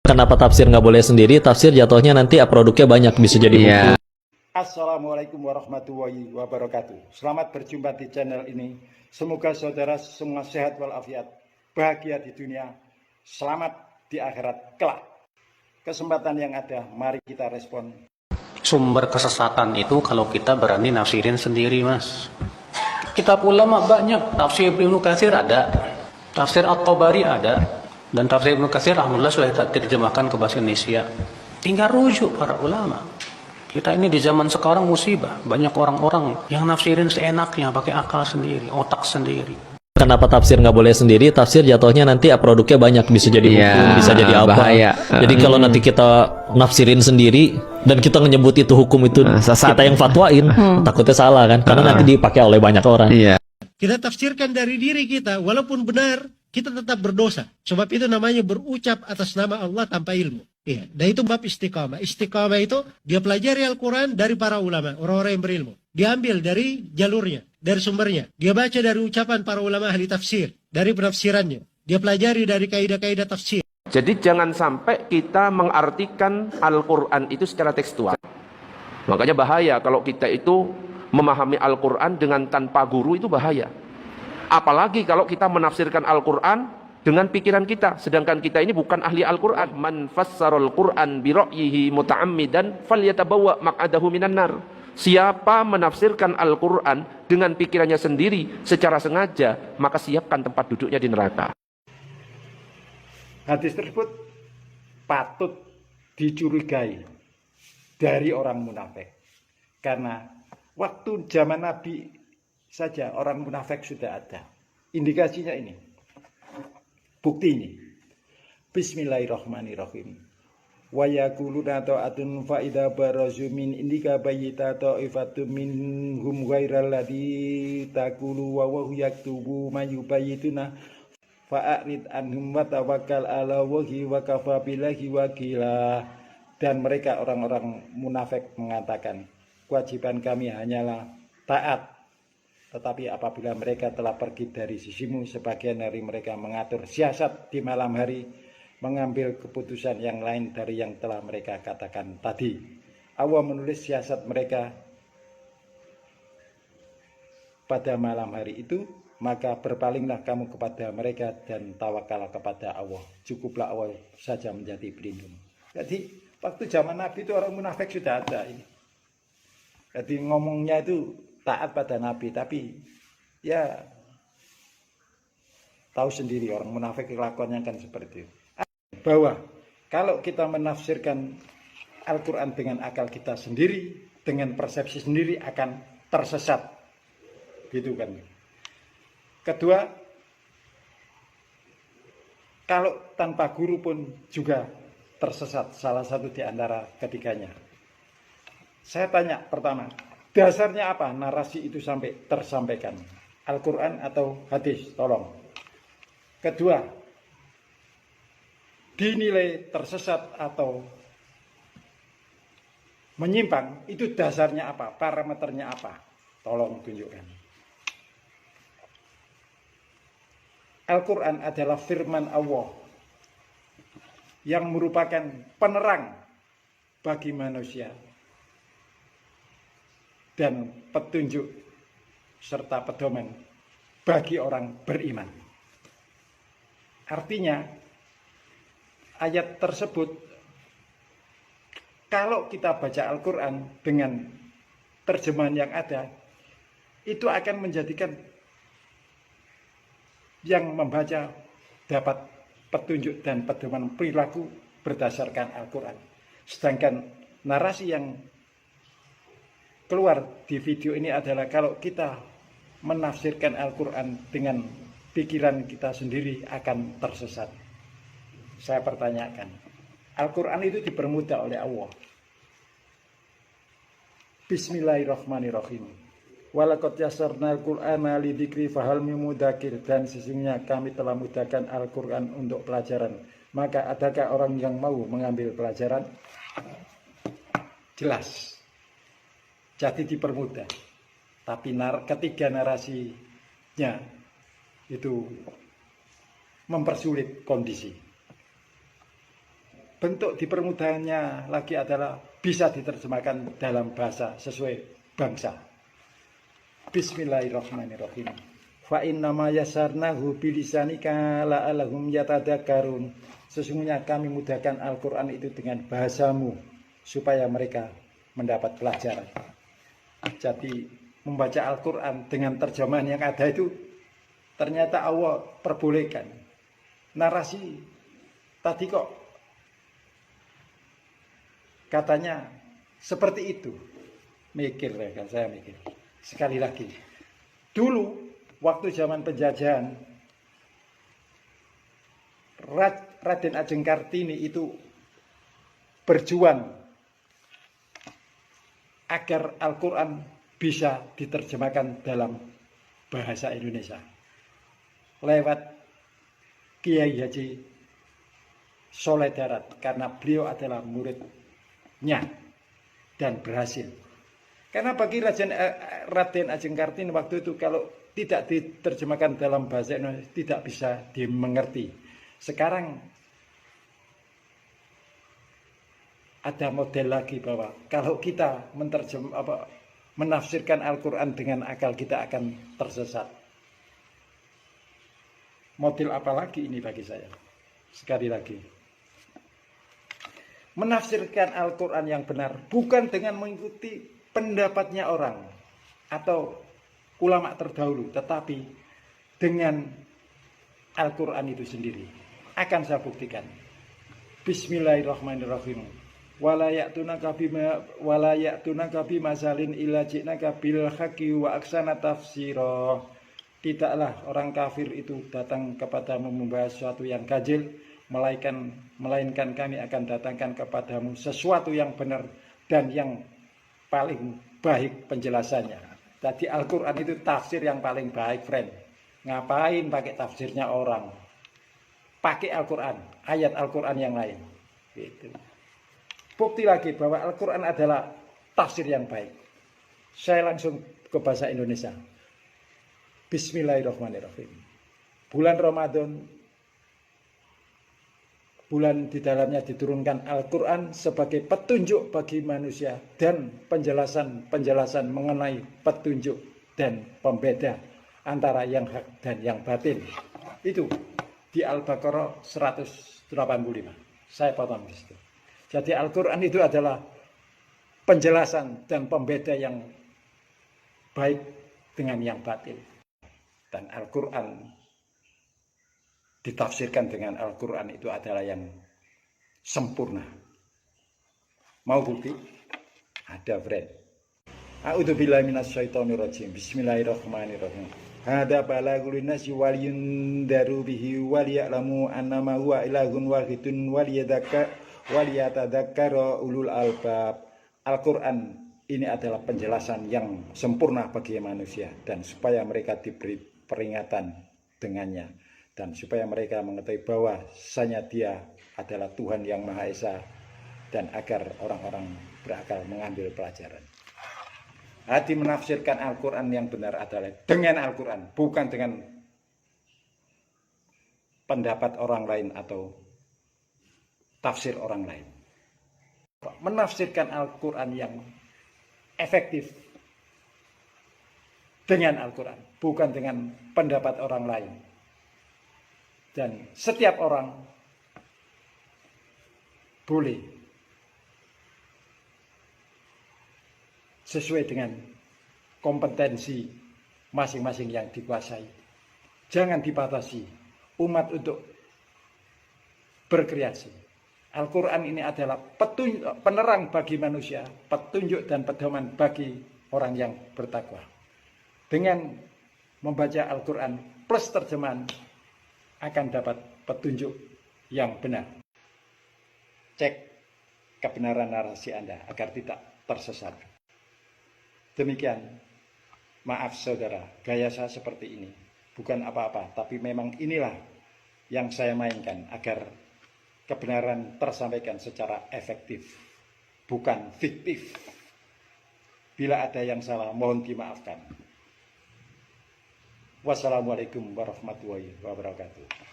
Kenapa tafsir nggak boleh sendiri? Tafsir jatuhnya nanti produknya banyak, bisa jadi buku. Assalamualaikum warahmatullahi wabarakatuh. Selamat berjumpa di channel ini. Semoga saudara semua sehat walafiat, bahagia di dunia, selamat di akhirat kelak. Kesempatan yang ada, mari kita respon. Sumber kesesatan itu kalau kita berani nafsirin sendiri, Mas. Kitab ulama banyak, tafsir Ibnu Katsir ada, tafsir At-Tabari ada, dan tafsir Ibnu Katsir alhamdulillah sudah diterjemahkan ke bahasa Indonesia. Tinggal rujuk para ulama. Kita ini di zaman sekarang musibah, banyak orang-orang yang nafsirin seenaknya, pakai akal sendiri, otak sendiri. Kenapa tafsir nggak boleh sendiri? Tafsir jatuhnya nanti produknya banyak, bisa jadi buku, bisa jadi apa. Bahaya. Jadi kalau nanti kita nafsirin sendiri dan kita menyebut itu hukum itu sesat. kita yang fatwain, takutnya salah kan? Karena nanti dipakai oleh banyak orang. Iya. Kita tafsirkan dari diri kita, walaupun benar, kita tetap berdosa. Sebab itu namanya berucap atas nama Allah tanpa ilmu. Iya, dan itu bab istiqamah. Istiqamah itu dia pelajari Al-Quran dari para ulama, orang-orang yang berilmu. Dia ambil dari jalurnya, dari sumbernya. Dia baca dari ucapan para ulama ahli tafsir, dari penafsirannya. Dia pelajari dari kaidah-kaidah tafsir. Jadi jangan sampai kita mengartikan Al-Quran itu secara tekstual. Makanya bahaya kalau kita itu memahami Al-Quran dengan tanpa guru, itu bahaya. Apalagi kalau kita menafsirkan Al-Quran dengan pikiran kita, sedangkan kita ini bukan ahli Al-Quran. Man fassarul Quran bi ra'yihi muta'ammidan falyatabawwa maq'adahu minan nar. Siapa menafsirkan Al-Quran dengan pikirannya sendiri secara sengaja, maka siapkan tempat duduknya di neraka. Hadis tersebut patut dicurigai dari orang munafik. Karena waktu zaman Nabi saja orang munafik sudah ada. Indikasinya ini. Bukti ini. Bismillahirrahmanirrahim. Wa yaquluna ta'atun fa idza barazu min indika bayyita ta'ifatum minhum ghairal ladzi taqulu wa huwa yaktubu ma yubayyituna fa'rid anhum wa tawakkal 'ala Allahi wa kafa billahi wakila. Dan mereka orang-orang munafik mengatakan, kewajiban kami hanyalah taat. Tetapi apabila mereka telah pergi dari sisimu, sebagian dari mereka mengatur siasat di malam hari, mengambil keputusan yang lain dari yang telah mereka katakan tadi. Allah menulis siasat mereka pada malam hari itu, maka berpalinglah kamu kepada mereka dan tawakallah kepada Allah. Cukuplah Allah saja menjadi pelindung. Jadi waktu zaman Nabi itu orang munafik sudah ada ini. Jadi ngomongnya itu taat pada Nabi, tapi ya tahu sendiri orang munafik kelakuannya kan seperti itu. Bahwa kalau kita menafsirkan Al-Quran dengan akal kita sendiri, dengan persepsi sendiri akan tersesat, gitu kan. Kedua, kalau tanpa guru pun juga tersesat, salah satu di antara ketiganya. Saya tanya pertama, dasarnya apa narasi itu sampai tersampaikan? Al-Quran atau hadis? Tolong. Kedua, dinilai tersesat atau menyimpang, itu dasarnya apa? Parameternya apa? Tolong tunjukkan. Al-Quran adalah firman Allah yang merupakan penerang bagi manusia dan petunjuk serta pedoman bagi orang beriman. Artinya ayat tersebut, kalau kita baca Al-Quran dengan terjemahan yang ada, itu akan menjadikan yang membaca dapat petunjuk dan pedoman perilaku berdasarkan Al-Quran. Sedangkan narasi yang keluar di video ini adalah kalau kita menafsirkan Al-Quran dengan pikiran kita sendiri akan tersesat. Saya pertanyakan, Al-Quran itu dipermudah oleh Allah. Bismillahirrahmanirrahim. Walaqad yassarnal Qur'ana lidzikri fahal min mudzakir. Dan sesungguhnya kami telah mudahkan Al-Quran untuk pelajaran. Maka adakah orang yang mau mengambil pelajaran? Jelas. Jadi dipermudah. Tapi ketiga narasinya itu mempersulit kondisi. bentuk dipermudahnya lagi adalah bisa diterjemahkan dalam bahasa sesuai bangsa. Bismillahirrahmanirrahim. Fa innama yasarnahu bilisanika la'allahum yatadakkarun. Sesungguhnya kami mudahkan Al-Quran itu dengan bahasamu supaya mereka mendapat pelajaran. Jadi membaca Al-Quran dengan terjemahan yang ada itu ternyata Allah perbolehkan. Narasi tadi kok katanya seperti itu. Mikir ya kan, saya mikir. Sekali lagi, dulu waktu zaman penjajahan, Raden Ajeng Kartini itu berjuang agar Al-Quran bisa diterjemahkan dalam bahasa Indonesia lewat Kiai Haji Soleh Darat, karena beliau adalah muridnya dan berhasil. Karena bagi Raden Ajeng Kartini waktu itu kalau tidak diterjemahkan dalam bahasa Indonesia tidak bisa dimengerti. Sekarang ada model lagi bahwa kalau kita menafsirkan Al-Quran dengan akal kita akan tersesat. Model apa lagi ini bagi saya? Sekali lagi, menafsirkan Al-Quran yang benar bukan dengan mengikuti pendapatnya orang atau ulama terdahulu, tetapi dengan Al-Quran itu sendiri. Akan saya buktikan. Bismillahirrahmanirrahim. Wala ya'tunaka bimasalin illa ji'naka bil haqqi wa aksana tafsira. Tidaklah orang kafir itu datang kepadamu membahas sesuatu yang ganjil, melainkan kami akan datangkan kepadamu sesuatu yang benar dan yang paling baik penjelasannya. Jadi Al-Quran itu tafsir yang paling baik, friend. Ngapain pakai tafsirnya orang? Pakai Al-Quran, ayat Al-Quran yang lain. Gitu. Bukti lagi bahwa Al-Quran adalah tafsir yang baik. Saya langsung ke bahasa Indonesia. Bismillahirrahmanirrahim. Bulan Ramadan, bulan di dalamnya diturunkan Al-Quran sebagai petunjuk bagi manusia dan penjelasan mengenai petunjuk dan pembeda antara yang hak dan yang batin. Itu di Al-Baqarah 185. Saya potong di situ. Jadi Al-Quran itu adalah penjelasan dan pembeda yang baik dengan yang batin. Dan Al-Quran ditafsirkan dengan Al-Quran itu adalah yang sempurna. Mau bukti? Ada, friend. A'udzubillahi minasyaitonirrajim. Bismillahirrahmanirrahim. Hada balagul nasi wal yundaru bihi wal ya'lamu annama huwa ilahun wahidun wal yatadzakkara ulul albab. Al-Quran ini adalah penjelasan yang sempurna bagi manusia dan supaya mereka diberi peringatan dengannya. Dan supaya mereka mengetahui bahwa hanya Dia adalah Tuhan yang Maha Esa, dan agar orang-orang berakal mengambil pelajaran. Hati menafsirkan Al-Quran yang benar adalah dengan Al-Quran, bukan dengan pendapat orang lain atau tafsir orang lain. Menafsirkan Al-Quran yang efektif dengan Al-Quran, bukan dengan pendapat orang lain. Dan setiap orang boleh sesuai dengan kompetensi masing-masing yang dikuasai. Jangan dibatasi umat untuk berkreasi. Al-Quran ini adalah penerang bagi manusia, petunjuk dan pedoman bagi orang yang bertakwa. Dengan membaca Al-Quran plus terjemahan akan dapat petunjuk yang benar. Cek kebenaran narasi Anda agar tidak tersesat. Demikian, maaf saudara, gaya saya seperti ini. Bukan apa-apa, tapi memang inilah yang saya mainkan agar kebenaran tersampaikan secara efektif, bukan fiktif. Bila ada yang salah, mohon dimaafkan. Wassalamualaikum warahmatullahi wabarakatuh.